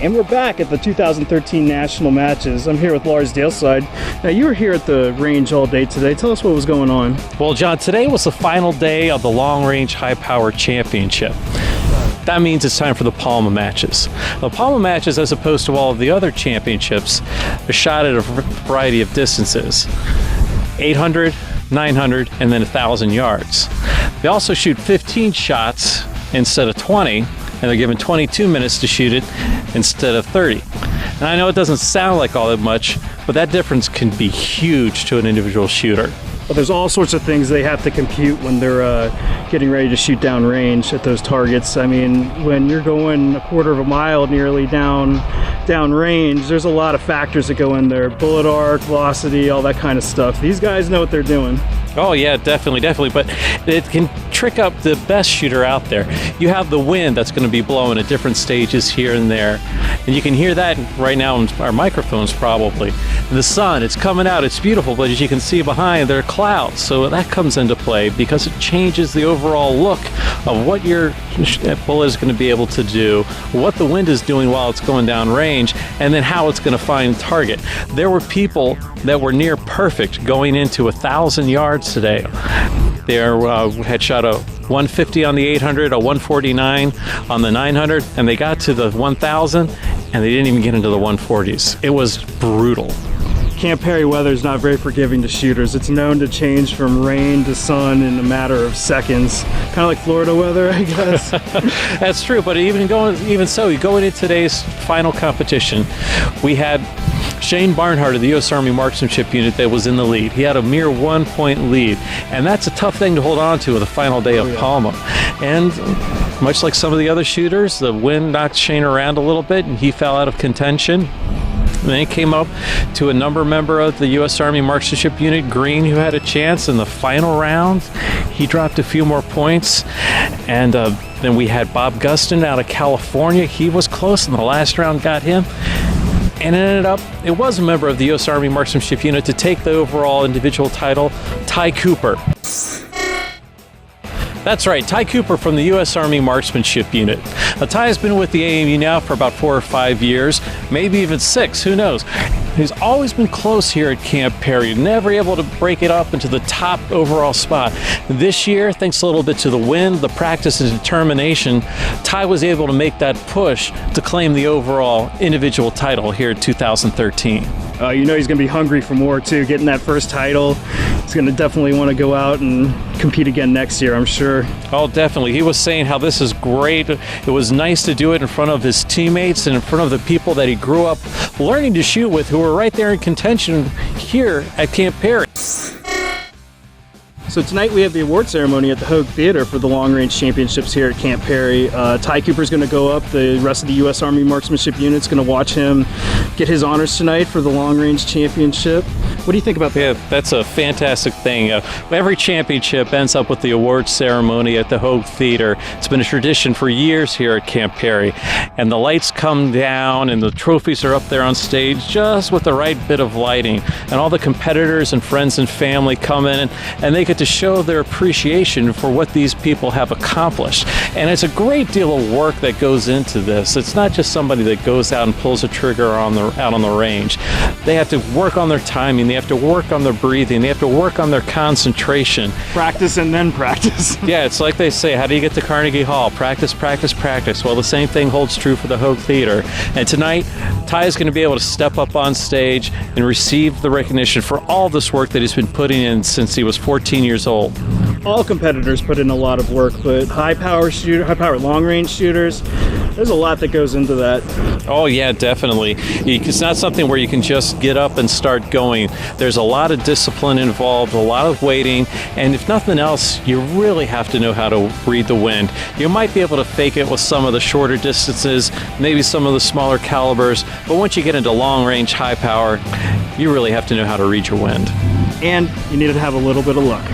And we're back at the 2013 National Matches. I'm here with Lars Dalseide. Now, you were here at the range all day today. Tell us what was going on. Well, John, today was the final day of the Long Range High Power Championship. That means it's time for the Palma matches. The Palma matches, as opposed to all of the other championships, are shot at a variety of distances. 800, 900, and then 1,000 yards. They also shoot 15 shots instead of 20, and they're given 22 minutes to shoot it instead of 30. And I know it doesn't sound like all that much, but that difference can be huge to an individual shooter. Well, there's all sorts of things they have to compute when they're getting ready to shoot down range at those targets. I mean, when you're going a quarter of a mile nearly down range, there's a lot of factors that go in there. Bullet arc, velocity, all that kind of stuff. These guys know what they're doing. Oh yeah, definitely, but it can trick up the best shooter out there. You have the wind that's going to be blowing at different stages here and there, and you can hear that right now in our microphones probably. And the sun, it's coming out, it's beautiful, but as you can see behind, there are clouds, so that comes into play because it changes the overall look of what your bullet is going to be able to do, what the wind is doing while it's going down range, and then how it's going to find target. There were people that were near perfect going into 1,000 yards today. They had shot a 150 on the 800, a 149 on the 900, and they got to the 1,000, and they didn't even get into the 140s. It was brutal. Camp Perry weather is not very forgiving to shooters. It's known to change from rain to sun in a matter of seconds. Kind of like Florida weather, I guess. That's true, but even so, going into today's final competition, we had Shane Barnhart of the U.S. Army Marksmanship Unit that was in the lead. He had a mere 1-point lead, and that's a tough thing to hold on to with the final day of Palma. And much like some of the other shooters, the wind knocked Shane around a little bit, and he fell out of contention. And then he came up to a member of the U.S. Army Marksmanship Unit, Green, who had a chance in the final round. He dropped a few more points, and then we had Bob Gustin out of California. He was close, and the last round got him. And it ended up, it was a member of the U.S. Army Marksmanship Unit to take the overall individual title, Ty Cooper. That's right, Ty Cooper from the U.S. Army Marksmanship Unit. Now, Ty has been with the AMU now for about 4 or 5 years, maybe even 6, who knows. He's always been close here at Camp Perry, never able to break it up into the top overall spot. This year, thanks a little bit to the wind, the practice, and determination, Ty was able to make that push to claim the overall individual title here in 2013. You know he's going to be hungry for more too, getting that first title. He's going to definitely want to go out and compete again next year, I'm sure. Oh, definitely. He was saying how this is great. It was nice to do it in front of his teammates and in front of the people that he grew up learning to shoot with, who were right there in contention here at Camp Perry. So tonight we have the award ceremony at the Hogue Theater for the Long Range Championships here at Camp Perry. Ty Cooper's going to go up. The rest of the U.S. Army Marksmanship Unit's going to watch him get his honors tonight for the Long Range Championship. What do you think about that? Yeah, that's a fantastic thing. Every championship ends up with the award ceremony at the Hogue Theater. It's been a tradition for years here at Camp Perry. And the lights come down and the trophies are up there on stage just with the right bit of lighting. And all the competitors and friends and family come in and they get to show their appreciation for what these people have accomplished. And it's a great deal of work that goes into this. It's not just somebody that goes out and pulls a trigger out on the range. They have to work on their timing, they have to work on their breathing, they have to work on their concentration. Practice and then practice. Yeah, it's like they say, how do you get to Carnegie Hall? Practice, practice, practice. Well, the same thing holds true for the Hogue Theater. And tonight, Ty is going to be able to step up on stage and receive the recognition for all this work that he's been putting in since he was 14 years old. All competitors put in a lot of work, but high power long range shooters, there's a lot that goes into that. Oh yeah, definitely. It's not something where you can just get up and start going. There's a lot of discipline involved, a lot of waiting, and if nothing else, you really have to know how to read the wind. You might be able to fake it with some of the shorter distances, maybe some of the smaller calibers, but once you get into long range, high power, you really have to know how to read your wind. And you need to have a little bit of luck.